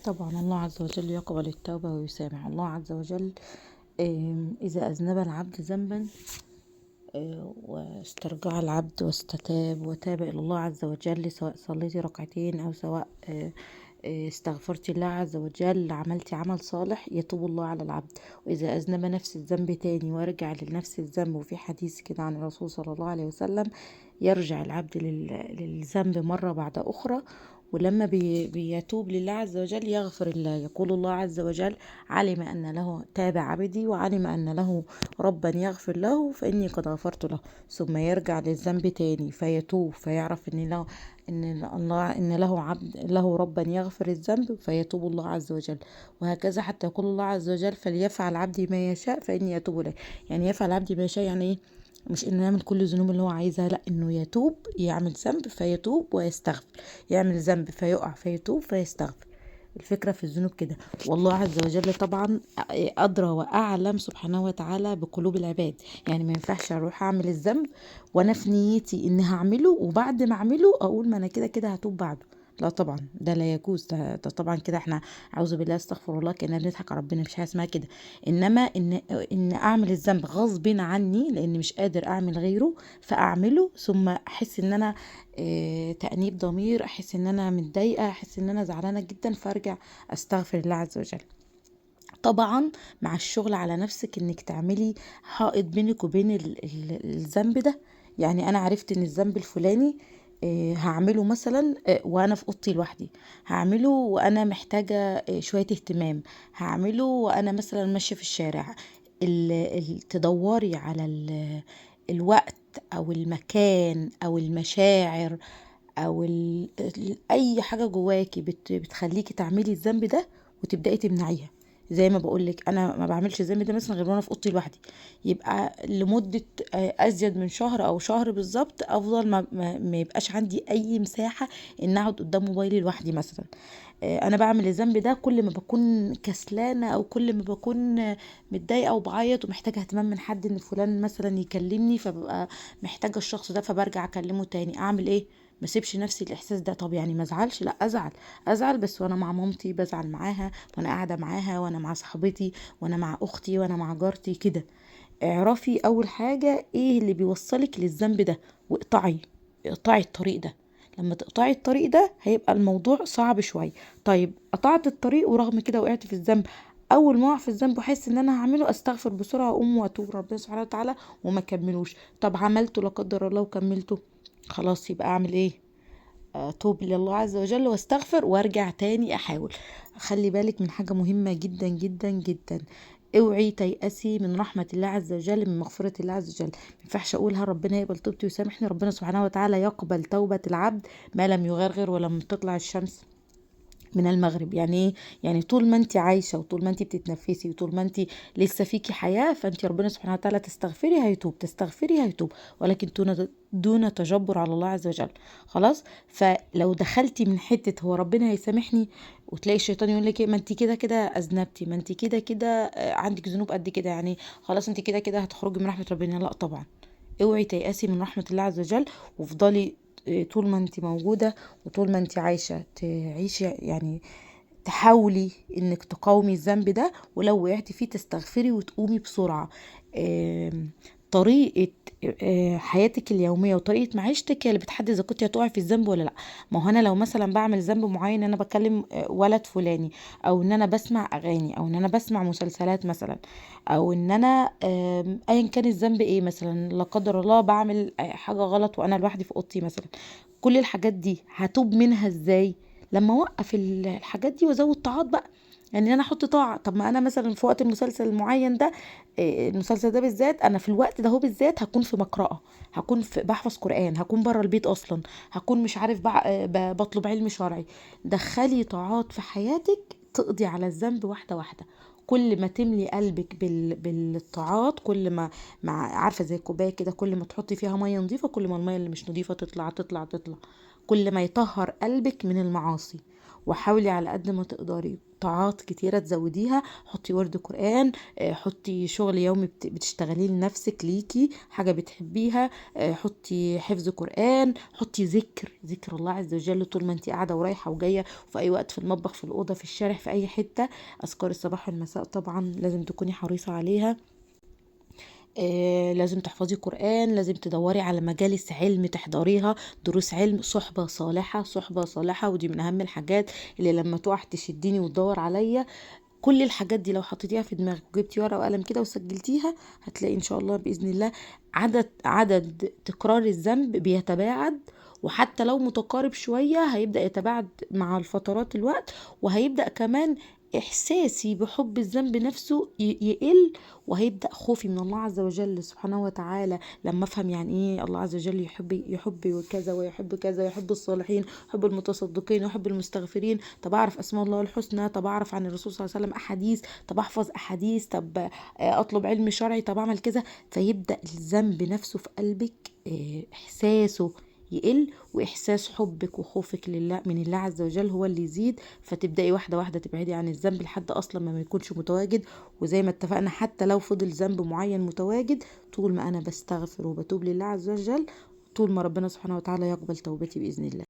طبعا الله عز وجل يقبل التوبة ويسامح. الله عز وجل إذا أذنب العبد ذنبا واسترجع العبد واستتاب وتاب إلى الله عز وجل، سواء صليتي ركعتين أو سواء استغفرت الله عز وجل، عملتي عمل صالح، يتوب الله على العبد. وإذا أذنب نفس الذنب تاني ورجع لنفس الذنب، وفي حديث كده عن الرسول صلى الله عليه وسلم، يرجع العبد للذنب مرة بعد أخرى، ولما بيتوب لله عز وجل يغفر الله. يقول الله عز وجل: علم أن له تاب عبدي وعلم أن له ربا يغفر له فإني قد غفرت له. ثم يرجع للذنب تاني فيتوب، فيعرف ان له عبد له ربا يغفر الذنب، فيتوب الله عز وجل. وهكذا حتى يقول الله عز وجل: فليفعل عبدي ما يشاء فإني أتوب إليه. يعني يفعل عبدي ما يشاء يعني ايه؟ مش انه يعمل كل الذنوب اللي هو عايزها، لا، انه يتوب، يعمل ذنب فيتوب ويستغفر، يعمل ذنب فيقع فيتوب فيستغفر. الفكرة في الذنوب كده. والله عز وجل طبعا أدرى وأعلم سبحانه وتعالى بقلوب العباد. يعني ما ينفعش أروح أعمل الذنب وأنا في نيتي إني هعمله، وبعد ما أعمله أقول ما أنا كده كده هتوب بعده. لا طبعا، ده لا يجوز. ده طبعا كده احنا اعوذ بالله استغفر الله، كأننا بنضحك على ربنا، مش حاجه اسمها كده. انما ان اعمل الذنب غصب عني لان مش قادر اعمل غيره، فاعمله ثم احس ان انا تأنيب ضمير، احس ان انا متضايقه، احس ان انا زعلانه جدا، فارجع استغفر الله عز وجل. طبعا مع الشغل على نفسك، انك تعملي حائط بينك وبين الذنب ده. يعني انا عرفت ان الذنب الفلاني هعمله مثلا وانا في اوضتي لوحدي، هعمله وانا محتاجه شويه اهتمام، هعمله وانا مثلا ماشيه في الشارع. تدوري على الوقت او المكان او المشاعر او اي حاجه جواكي بتخليكي تعملي الذنب ده، وتبداي تمنعيها. زي ما بقولك، انا ما بعملش الذنب ده مثلا غير وانا في اوضتي لوحدي، يبقى لمده ازيد من شهر او شهر بالظبط، افضل ما يبقاش عندي اي مساحه ان اقعد قدام موبايلي لوحدي مثلا. انا بعمل الذنب ده كل ما بكون كسلانه، او كل ما بكون متضايقه وبعيط ومحتاجه اهتمام من حد، ان فلان مثلا يكلمني، فببقى محتاجه الشخص ده، فبرجع اكلمه تاني. اعمل ايه؟ ما سيبش نفسي الاحساس ده. طب يعني ما ازعلش؟ لا، ازعل بس وانا مع مامتي بزعل معاها، وانا قاعده معاها، وانا مع صاحبتي، وانا مع اختي، وانا مع جارتي كده. اعرفي اول حاجه ايه اللي بيوصلك للذنب ده، اقطعي الطريق ده. لما تقطعي الطريق ده هيبقى الموضوع صعب شويه. طيب قطعت الطريق ورغم كده وقعت في الذنب، اول ما اقع في الذنب واحس ان انا هعمله، استغفر بسرعه، اقوم واتوب ربنا سبحانه وتعالى وما كملوش. طب عملته لا قدر الله وكملته، خلاص يبقى اعمل ايه؟ اتوب لله عز وجل واستغفر وارجع تاني احاول. خلي بالك من حاجة مهمة جدا جدا جدا: اوعي تيأسي من رحمة الله عز وجل، من مغفرة الله عز وجل. ما ينفعش اقولها ربنا يقبل توبتي ويسامحني. ربنا سبحانه وتعالى يقبل توبة العبد ما لم يغرغر ولم تطلع الشمس من المغرب. يعني ايه؟ يعني طول ما انت عايشه، وطول ما انت بتتنفسي، وطول ما انت لسه فيكي حياه، فانت ربنا سبحانه وتعالى تستغفري هيتوب، تستغفري هيتوب، ولكن دون تجبر على الله عز وجل. خلاص. فلو دخلتي من حته هو ربنا هيسامحني، وتلاقي الشيطان يقول لك ايه؟ ما انت كده كده اذنبتي، ما انت كده كده عندك ذنوب قد كده، يعني خلاص انت كده كده هتخرجي من رحمه ربنا. لا طبعا، اوعي تيأسي من رحمة الله عز وجل، وافضلي طول ما انت موجودة وطول ما انت عايشة تعيشي، يعني تحاولي انك تقاومي الذنب ده، ولو وقعتي فيه تستغفري وتقومي بسرعة. آم، طريقة حياتك اليومية وطريقة معيشتك هي اللي بتحدد اذا كنت هتقعي في الذنب ولا لا. ما هو انا لو مثلا بعمل ذنب معين، انا بكلم ولد فلاني، او ان انا بسمع اغاني، او ان انا بسمع مسلسلات مثلا، او ان انا ايا كان الذنب ايه، مثلا لا قدر الله بعمل حاجة غلط وانا لوحدي في اوضتي مثلا، كل الحاجات دي هتوب منها ازاي؟ لما اوقف الحاجات دي وازود طاعات بقى. يعني انا احط طاعه. طب ما انا مثلا في وقت المسلسل المعين ده، المسلسل ده بالذات، انا في الوقت ده هو بالذات هكون في مقرأة، هكون في بحفظ قرآن، هكون بره البيت اصلا، هكون مش عارف بطلب علم شرعي. دخلي طاعات في حياتك تقضي على الذنب واحده واحده. كل ما تملي قلبك بالطاعات، كل ما عارفه زي الكوبايه كده، كل ما تحطي فيها ميه نظيفه، كل ما الميه اللي مش نظيفه تطلع تطلع تطلع. كل ما يطهر قلبك من المعاصي، وحاولي على قد ما تقدري طاعات كتيرة تزوديها. حطي ورد قرآن، حطي شغل يومي بتشتغليه لنفسك ليكي، حاجة بتحبيها، حطي حفظ قرآن، حطي ذكر الله عز وجل طول ما انت قاعدة ورايحة وجاية، في اي وقت، في المطبخ، في الأوضة، في الشارع، في اي حتة. اذكار الصباح والمساء طبعا لازم تكوني حريصة عليها. لازم تحفظي قرآن، لازم تدوري على مجالس علم تحضريها، دروس علم، صحبة صالحة، صحبة صالحة، ودي من أهم الحاجات اللي لما تقع تشديني وتدور عليا. كل الحاجات دي لو حطيتيها في دماغك وجبتي ورقة وقلم كده وسجلتيها، هتلاقي إن شاء الله بإذن الله عدد تكرار الذنب بيتباعد، وحتى لو متقارب شوية هيبدأ يتباعد مع الفترات الوقت، وهيبدأ كمان إحساسي بحب الذنب نفسه يقل، وهيبدأ خوفي من الله عز وجل سبحانه وتعالى لما أفهم يعني إيه الله عز وجل يحب كذا ويحب كذا، يحب الصالحين، يحب المتصدقين، ويحب المستغفرين. طب أعرف أسماء الله الحسنى، طب أعرف عن الرسول صلى الله عليه وسلم أحاديث، طب أحفظ أحاديث، طب أطلب علم شرعي، طب أعمل كذا. فيبدأ الذنب نفسه في قلبك إحساسه يقل، واحساس حبك وخوفك لله من الله عز وجل هو اللي يزيد. فتبداي واحده واحده تبعدي عن الذنب لحد اصلا ما يكونش متواجد. وزي ما اتفقنا، حتى لو فضل ذنب معين متواجد، طول ما انا بستغفر وبتوب لله عز وجل، طول ما ربنا سبحانه وتعالى يقبل توبتي باذن الله.